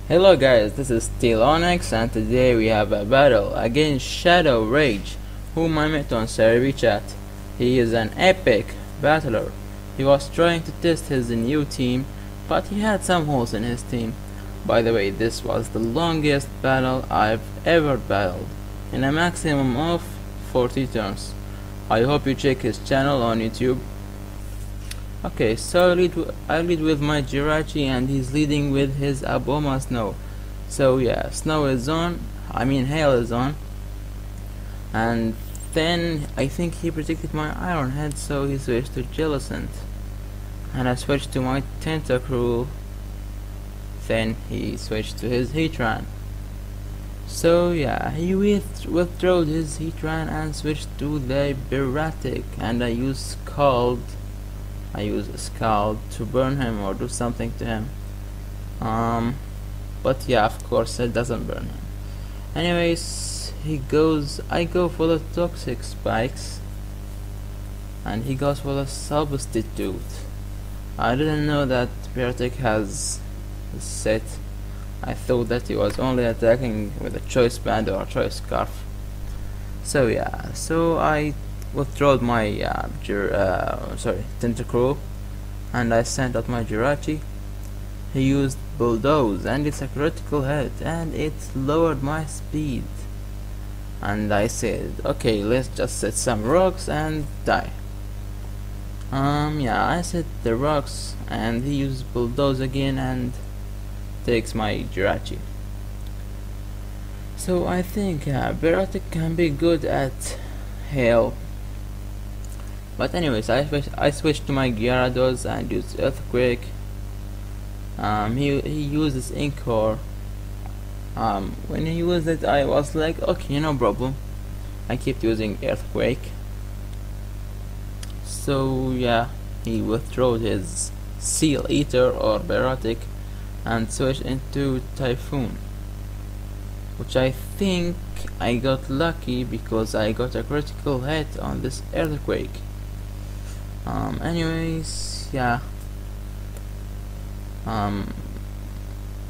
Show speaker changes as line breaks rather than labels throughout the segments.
Hello guys, this is SteelOnix and today we have a battle against ShadowRage, whom I met on Serebii chat. He is an epic battler. He was trying to test his new team, but he had some holes in his team. By the way, this was the longest battle I've ever battled, in a maximum of 40 turns. I hope you check his channel on YouTube. Okay, so I lead with my Jirachi and he's leading with his Aboma Snow. So yeah, Snow is on, Hail is on. And then I think he predicted my Iron Head, so he switched to Jellicent. And I switched to my Tentacruel. Then he switched to his Heatran. So yeah, he withdrew his Heatran and switched to the Beratic, and I used Scald to burn him or do something to him. But yeah, of course it doesn't burn him. Anyways, I go for the Toxic Spikes and he goes for the Substitute. I didn't know that Beratic has a set. I thought that he was only attacking with a Choice Band or a Choice Scarf. So yeah, so I withdrew my Tentacruel, and I sent out my Jirachi. He used Bulldoze and it's a critical hit and it lowered my speed, and I said okay, let's just set some rocks and die. Yeah, I set the rocks and he used Bulldoze again and takes my Jirachi. So I think Beratic can be good at Hail. But anyways, I switched to my Gyarados and used Earthquake. He uses Inkor. When he used it, I was like, okay, no problem. I kept using Earthquake. So yeah, he withdrew his Seal Eater or Beratic and switched into Typhoon, which I think I got lucky because I got a critical hit on this Earthquake. Anyways, yeah.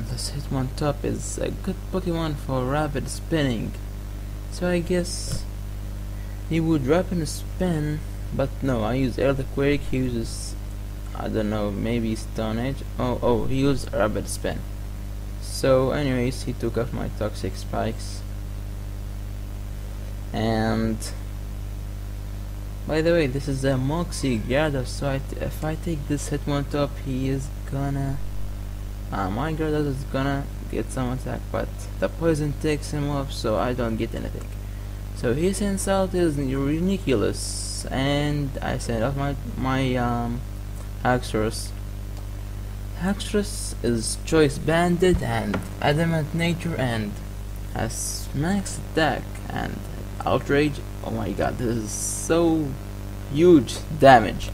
This Hitmontop is a good Pokemon for rapid spinning. So I guess he would rapid spin, but no, I use Earthquake, he uses, I don't know, maybe Stone Edge. Oh, he used rapid spin. So anyways, he took off my Toxic Spikes. And by the way, this is a Moxie Gyarados, so if I take this Hitmontop, he is gonna my Gyarados is gonna get some attack, but the poison takes him off, so I don't get anything. So he sends out his Reniculus, and I send out my Haxorus. Haxorus is Choice Banded and Adamant Nature and has max attack and Outrage. Oh my god, this is so huge damage.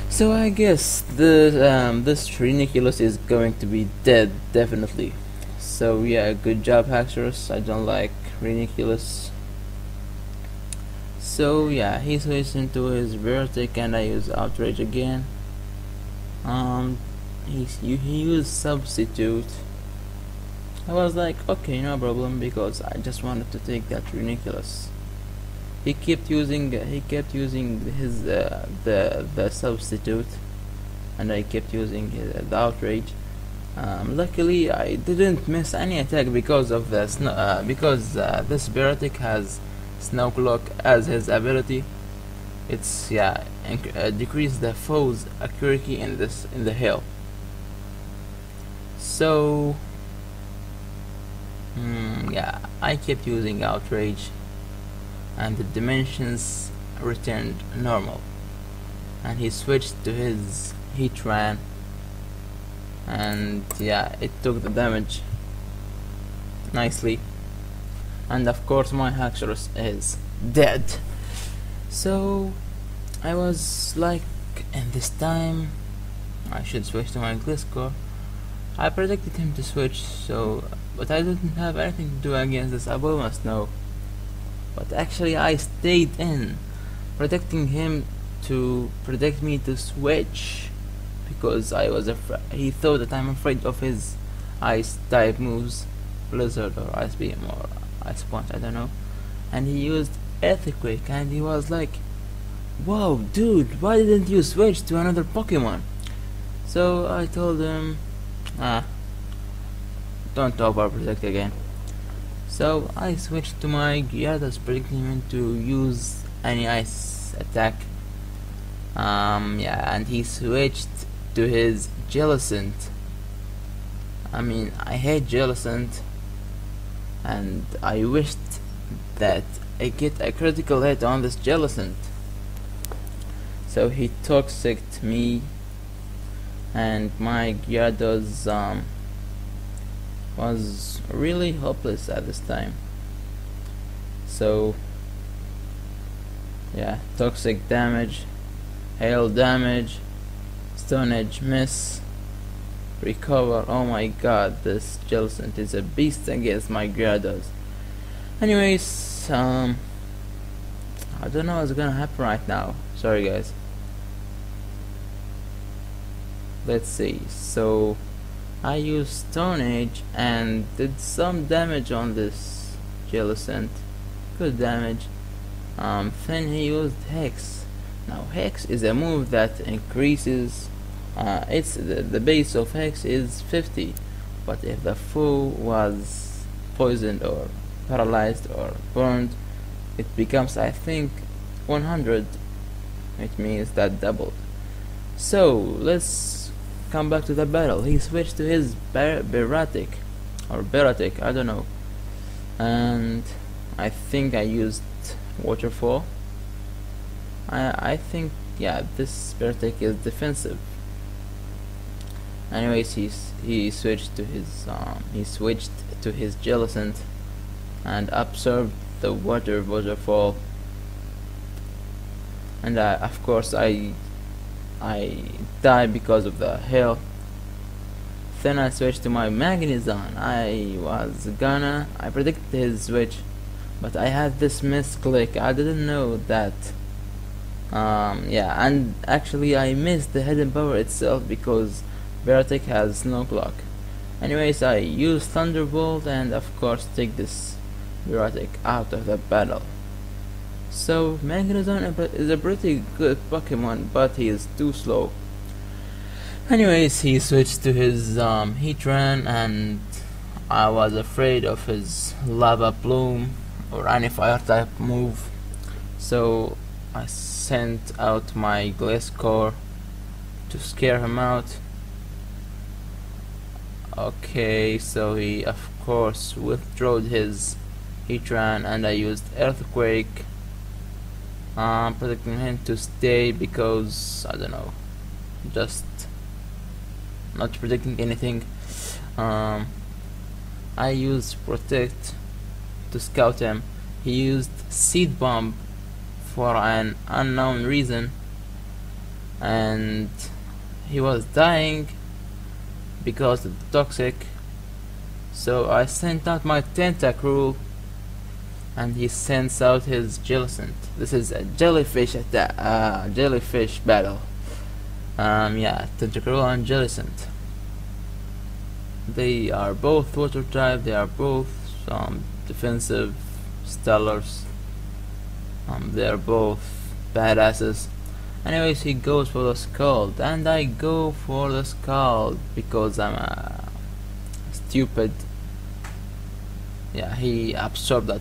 So I guess this Reniculus is going to be dead, definitely. So yeah, good job Haxorus. I don't like Reniculus. So yeah, he switched into his Beratic and I use Outrage again. He used Substitute. I was like, okay, no problem, because I just wanted to take that Reniculus. He kept using his the Substitute, and I kept using the Outrage. Luckily, I didn't miss any attack because of the this Beratic has Snow Cloak as his ability. It's decrease the foe's accuracy in the hill. So yeah, I kept using Outrage and the dimensions returned normal, and he switched to his Heatran, and yeah, it took the damage nicely, and of course my Haxorus is dead. So I was like, in this time I should switch to my Gliscor. I predicted him to switch, but I didn't have anything to do against this Aboma Snow. But actually I stayed in, predicting him to predict me to switch, because he thought that I'm afraid of his ice type moves, blizzard or ice beam or ice punch, I don't know. And he used earthquake, and he was like, "Whoa, dude, why didn't you switch to another Pokemon?" So I told him, don't overprotect again. So I switched to my Gyarados, predicting him to use any ice attack. Yeah, and he switched to his Jellicent. I mean, I hate Jellicent, and I wished that I get a critical hit on this Jellicent. So he toxiced me, and my Gyarados was really hopeless at this time. So yeah, toxic damage, hail damage, Stone Edge miss, recover. Oh my god, this Jellicent is a beast against my Gyarados. Anyways, I don't know what's gonna happen right now. Sorry guys. Let's see. So I used Stone Age and did some damage on this Jellicent. Good damage. Then he used Hex. Now Hex is a move that increases, it's the base of Hex is 50, but if the foe was poisoned or paralyzed or burned, it becomes, I think, 100. It means that doubled. So let's come back to the battle. He switched to his Beratic, I don't know, and I think I used Waterfall. I think, yeah, this Beratic is defensive. Anyways, he switched to his Jellicent and absorbed the Waterfall, and of course I died because of the hail. Then I switched to my Magnezone. I predicted his switch, but I had this misclick. I didn't know that. Yeah, and actually I missed the hidden power itself because Beratic has Snow Cloak. Anyways, I used Thunderbolt and of course take this Beratic out of the battle. So Magnezone is a pretty good Pokemon, but he is too slow. Anyways, he switched to his Heatran, and I was afraid of his Lava Plume or any fire type move, so I sent out my Gliscor to scare him out. Okay, so he of course withdrew his Heatran, and I used Earthquake, predicting him to stay because, I don't know, just not predicting anything. I used Protect to scout him. He used Seed Bomb for an unknown reason, and he was dying because of the toxic. So I sent out my Tentacruel, and he sends out his Jellicent. This is a jellyfish attack, jellyfish battle. Yeah, Tentacruel and Jellicent. They are both water type. They are both defensive stellars. They are both badasses. Anyways, he goes for the Scald, and I go for the Scald because I'm stupid. Yeah, he absorbed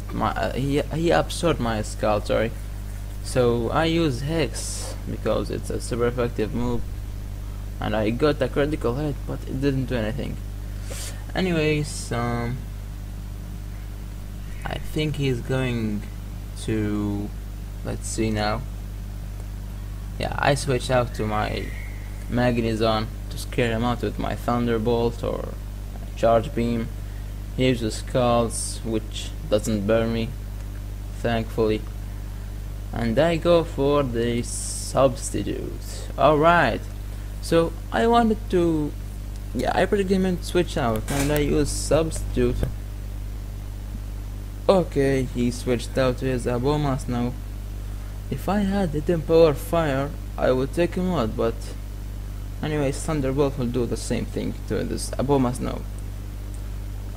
he absorbed my Scald, sorry. So I use Hex because it's a super effective move, and I got a critical hit, but it didn't do anything. Anyways, I think he's going to, let's see now. Yeah, I switch out to my Magnezone to scare him out with my Thunderbolt or Charge Beam. He uses Scalds, which doesn't burn me, thankfully. And I go for the Substitute. Alright, so I wanted to, yeah, I predicted him to switch out, and I use Substitute. Okay, he switched out to his Abomas now. If I had hidden power fire, I would take him out, but anyways, Thunderbolt will do the same thing to this Abomas now.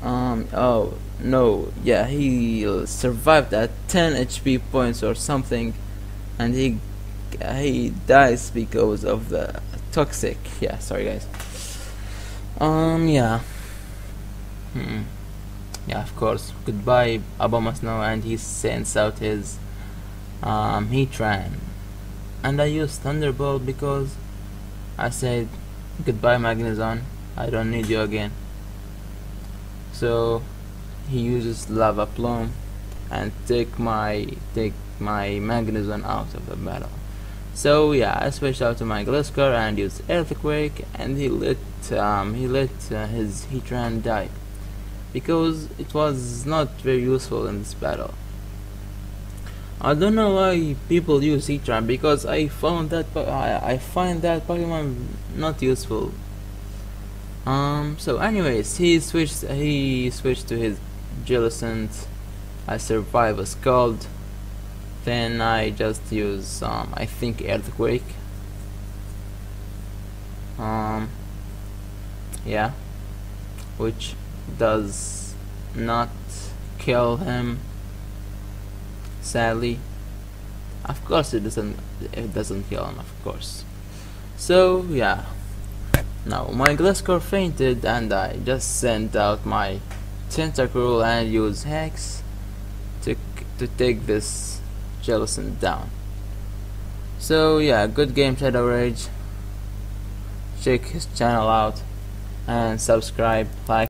Oh no, yeah, he survived at 10 HP points or something, and he dies because of the toxic. Yeah, sorry guys. Yeah. Yeah, of course. Goodbye, Obama Snow, and he sends out his Heatran, and I used Thunderbolt because I said goodbye, Magnezone. I don't need you again. So he uses Lava Plume and take my Magnezone out of the battle. So yeah, I switched out to my Gliscor and used Earthquake, and he let his Heatran die because it was not very useful in this battle. I don't know why people use Heatran, because I find that Pokemon not useful. So anyways, he switched to his Jellicent. I survive a Scald. Then I just use I think Earthquake. Yeah, which does not kill him, sadly. Of course it doesn't kill him, of course. So yeah, now my Gliscor fainted, and I just sent out my Tentacruel and use Hex to take this Jellicent down. So yeah, good game, ShadowRage. Check his channel out and subscribe, like.